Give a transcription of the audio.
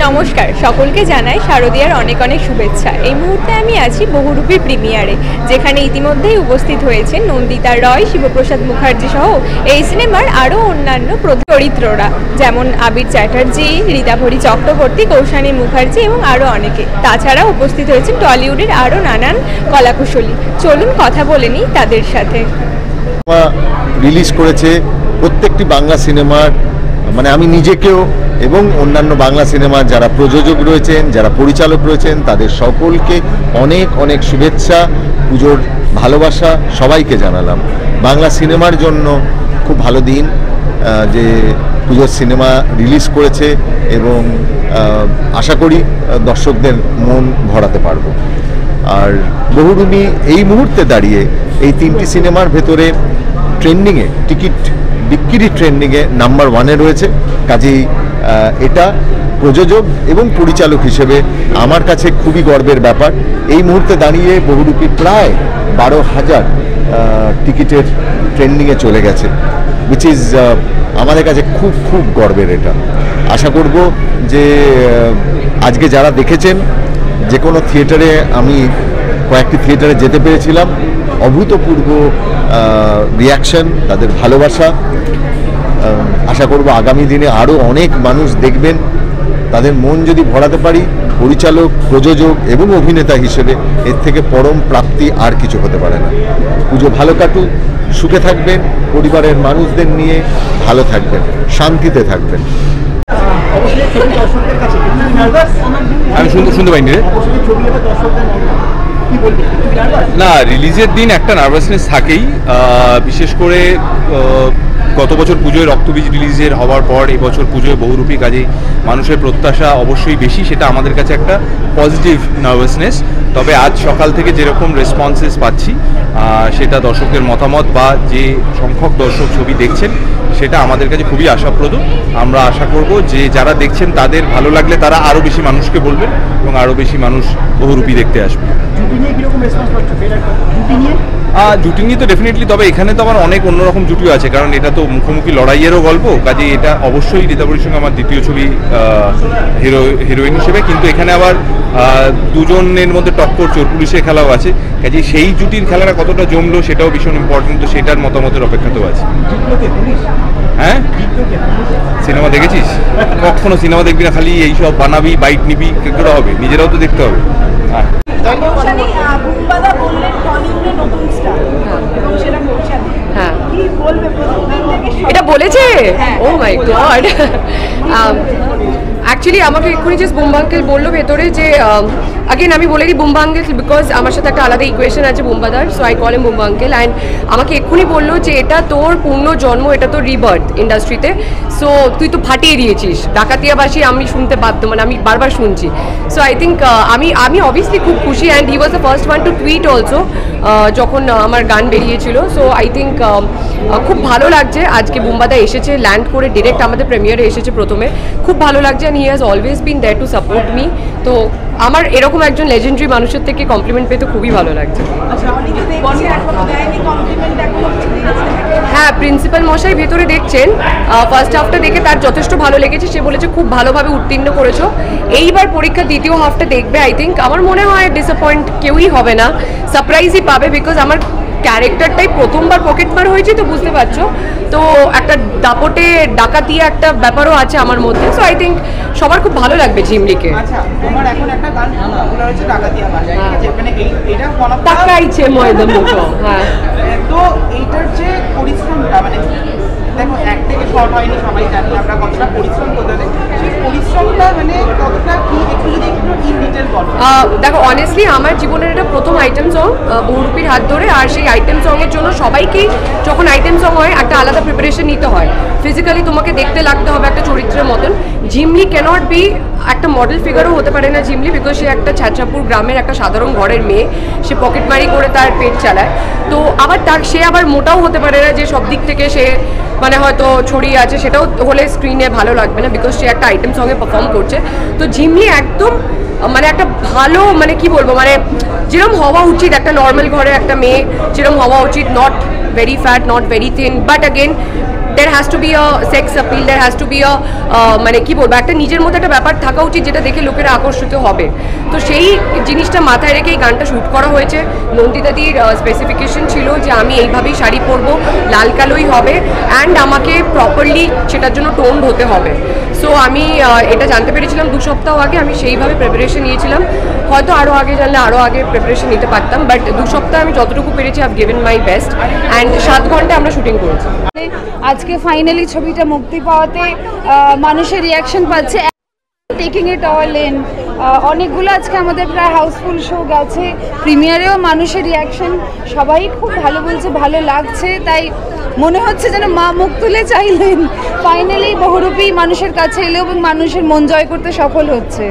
নমস্কার, সকলকে জানাই শারদীয়ার অনেক অনেক শুভেচ্ছা। এই মুহূর্তে আমি আছি বহুরূপী প্রিমিয়ারে, যেখানে ইতিমধ্যেই উপস্থিত হয়েছেন নন্দিতা রয়, শিবপ্রসাদ মুখার্জি সহ এই সিনেমার আরও অন্যান্য চরিত্ররা, যেমন আবির চ্যাটার্জি, রীতাভরি চক্রবর্তী, কৌশানী মুখার্জি এবং আরও অনেকে। তাছাড়া উপস্থিত হয়েছেন টলিউডের আরও নানান কলাকুশলী। চলুন কথা বলে নিই তাদের সাথে। রিলিজ করেছে প্রত্যেকটি বাংলা সিনেমার, মানে আমি নিজেকেও এবং অন্যান্য বাংলা সিনেমার যারা প্রযোজক রয়েছেন, যারা পরিচালক রয়েছেন, তাদের সকলকে অনেক অনেক শুভেচ্ছা, পুজোর ভালোবাসা সবাইকে জানালাম। বাংলা সিনেমার জন্য খুব ভালো দিন যে পুজোর সিনেমা রিলিজ করেছে, এবং আশা করি দর্শকদের মন ভরাতে পারবো। আর বহুরূপী এই মুহূর্তে দাঁড়িয়ে এই তিনটি সিনেমার ভেতরে ট্রেন্ডিংয়ে, টিকিট বিক্রি ট্রেন্ডিংয়ে নাম্বার 1-এ রয়েছে। কাজেই এটা প্রযোজক এবং পরিচালক হিসেবে আমার কাছে খুবই গর্বের ব্যাপার। এই মুহূর্তে দাঁড়িয়ে বহুরূপী প্রায় 12,000 টিকিটের ট্রেন্ডিংয়ে চলে গেছে, উইচ ইজ আমাদের কাছে খুব খুব গর্বের। এটা আশা করব যে আজকে যারা দেখেছেন, যে কোনো থিয়েটারে, আমি কয়েকটি থিয়েটারে যেতে পেরেছিলাম, অভূতপূর্ব রিয়াকশন, তাদের ভালোবাসা। আশা করব আগামী দিনে আরও অনেক মানুষ দেখবেন। তাদের মন যদি ভরাতে পারি পরিচালক, প্রযোজক এবং অভিনেতা হিসেবে, এর থেকে পরম প্রাপ্তি আর কিছু হতে পারে না। পুজো ভালো কাটুক, সুখে থাকবেন, পরিবারের মানুষদের নিয়ে ভালো থাকবেন, শান্তিতে থাকবেন। আমি শুনতে পাইনি রে। না, রিলিজের দিন একটা নার্ভাসনেস থাকেই, বিশেষ করে গত বছর পুজোয় রক্তবীজ রিলিজের হওয়ার পর এবছর পুজোয় বহুরূপী, কাজেই মানুষের প্রত্যাশা অবশ্যই বেশি, সেটা আমাদের কাছে একটা পজিটিভ নার্ভাসনেস। তবে আজ সকাল থেকে যেরকম রেসপন্সেস পাচ্ছি, সেটা দর্শকের মতামত বা যে সংখ্যক দর্শক ছবি দেখছেন, সেটা আমাদের কাছে খুবই আশাপ্রদ। আমরা আশা করব যে যারা দেখছেন তাদের ভালো লাগলে তারা আরও বেশি মানুষকে বলবেন এবং আরও বেশি মানুষ বহুরূপী দেখতে আসবে। জুটি নিয়ে তো ডেফিনেটলি, তবে এখানে তো আমার অনেক অন্যরকম জুটিও আছে, কারণ এটা তো মুখোমুখি লড়াইয়েরও গল্প। কাজে এটা অবশ্যই রীতাভরির সঙ্গে আমার দ্বিতীয় ছবি হিরোইন হিসেবে, কিন্তু এখানে আবার দুজনের মধ্যে টক্কর চোর পুলিশের খেলাও আছে। কাজে সেই জুটির খেলাটা কতটা জমলো সেটাও ভীষণ ইম্পর্টেন্ট, তো সেটার মতামতের অপেক্ষাতেও আছে। হ্যাঁ, সিনেমা দেখেছিস? কখনো সিনেমা দেখবি না, খালি এইসব বানাবি, বাইট নিবি, কেকটা হবে, নিজেরাও তো দেখতে হবে। হ্যাঁ, এটা বলেছে? ও মাই গড। অ্যাকচুয়ালি আমাকে এক্ষুনি জাস্ট বুম্বা আঙ্কেল বললো ভেতরে যে, আগেন আমি বলে দিই বুম্বা আঙ্কেল, বিকজ আমার সাথে একটা আলাদা ইকুয়েশন আছে বুম্বাদার, so I call him Bumba uncle. And আমাকে এক্ষুনি বললো যে এটা তোর পূর্ণ জন্ম, এটা তোর রিবার্থ ইন্ডাস্ট্রিতে, সো তুই তো ফাটিয়ে দিয়েছিস। ডাকাতিয়াবাসী আমি শুনতে বাধ্য, মানে আমি বারবার শুনছি। সো আই থিঙ্ক আমি অবভিয়াসলি খুব খুশি, and he was the first one to tweet also যখন আমার গান বেরিয়েছিল। সো আই থিঙ্ক খুব ভালো লাগছে আজকে বুম্বাদা এসেছে, ল্যান্ড করে ডিরেক্ট আমাদের প্রিমিয়ারে এসেছে প্রথমে, খুব ভালো লাগছে। And he has always been there to support me. তো আমার এরকম একজন লেজেন্ডারি মানুষের থেকে কমপ্লিমেন্ট পেতে খুবই ভালো লাগছে। হ্যাঁ, প্রিন্সিপাল মশাই ভেতরে দেখছেন, ফার্স্ট হাফটা দেখে তার যথেষ্ট ভালো লেগেছে। সে বলেছে খুব ভালোভাবে উত্তীর্ণ করেছো। এইবার পরীক্ষার দ্বিতীয় হাফটা দেখবে, আই থিঙ্ক আমার মনে হয় ডিসঅ্যাপয়েন্ট কেউই হবে না, সারপ্রাইজই পাবে, বিকজ আমার ক্যারেক্টারটাই প্রথমবার পকেটমার হয়েছে, তো বুঝতে পারছো, তো একটা দাপটে ডাকাতিয়া একটা ব্যাপারও আছে আমার মধ্যে। সো আই থিঙ্ক সবার খুব ভালো লাগবে ঝিমলিকে। টাকাইছে ময়দা মুখো। হ্যাঁ, তো এইটার যে পরিশ্রমটা, মানে দেখো এক থেকে শর্ট হয়নি, সবাই জানি আমরা কতটা পরিশ্রম করতে হবে, সেই পরিশ্রমটা মানে কতটা কি, একটু যদি একটু ইন ডিটেইল বলো। দেখো, অনেস্টলি আমার জীবনের এটা প্রথম আইটেম সং বহুরূপীর হাত ধরে, আর সেই আইটেম সঙের জন্য সবাইকেই যখন আইটেম সং হয় একটা আলাদা প্রিপারেশন নিতে হয়। ফিজিক্যালি তোমাকে দেখতে লাগতে হবে একটা চরিত্রের মতন। ঝিমলি ক্যানট বি একটা মডেল ফিগারও হতে পারে না ঝিমলি, বিকজ সে একটা ছাত্রাপুর গ্রামের একটা সাধারণ ঘরের মেয়ে, সে পকেটমারি করে তার পেট চালায়। তো আবার সে আবার মোটাও হতে পারে না, যে সব দিক থেকে সে মানে হয়তো ছড়িয়ে আছে, সেটাও হলে স্ক্রিনে ভালো লাগবে না, বিকজ সে একটা আইটেম সঙ্গে পারফর্ম করছে। তো ঝিমলি একদম মানে একটা ভালো, মানে কি বলবো, মানে যেরকম হওয়া উচিত একটা নর্মাল ঘরে একটা মেয়ে যেরকম হওয়া উচিত, not very fat, not very thin, but again there has to be a sex appeal, there has to be a মানে কি বলবো, একটা নিজের মধ্যে একটা ব্যাপার থাকা উচিত যেটা দেখে লোকেরা আকর্ষিত হবে। তো সেই জিনিসটা মাথায় রেখে এই গানটা শ্যুট করা হয়েছে। নন্দিতাদির স্পেসিফিকেশন ছিল যে আমি এইভাবেই শাড়ি পরবো, লাল কালোই হবে, অ্যান্ড আমাকে প্রপারলি সেটার জন্য টোন্ড হতে হবে। সো আমি এটা জানতে পেরেছিলাম 2 সপ্তাহ আগে, আমি সেইভাবে প্রিপারেশন নিয়েছিলাম। হয়তো আরও আগে জানলে আরও আগে প্রিপারেশন নিতে পারতাম, বাট 2 সপ্তাহ আমি যতটুকু পেরেছি I have given my best, and 7 ঘন্টা আমরা শুটিং করেছি। আজকে ফাইনালি ছবিটা মুক্তি পাওয়াতে মানুষের রিয়াকশন পাচ্ছে, টেকিং ইট অল ইন। অনেকগুলো আজকে আমাদের প্রায় হাউসফুল শো গেছে, প্রিমিয়ারেও মানুষের রিয়াকশন সবাই খুব ভালো বলছে, ভালো লাগছে। তাই মনে হচ্ছে যেন মা মুখ তুলে চাইলেন, ফাইনালি বহুরূপী মানুষের কাছে এলো এবং মানুষের মন জয় করতে সফল হচ্ছে।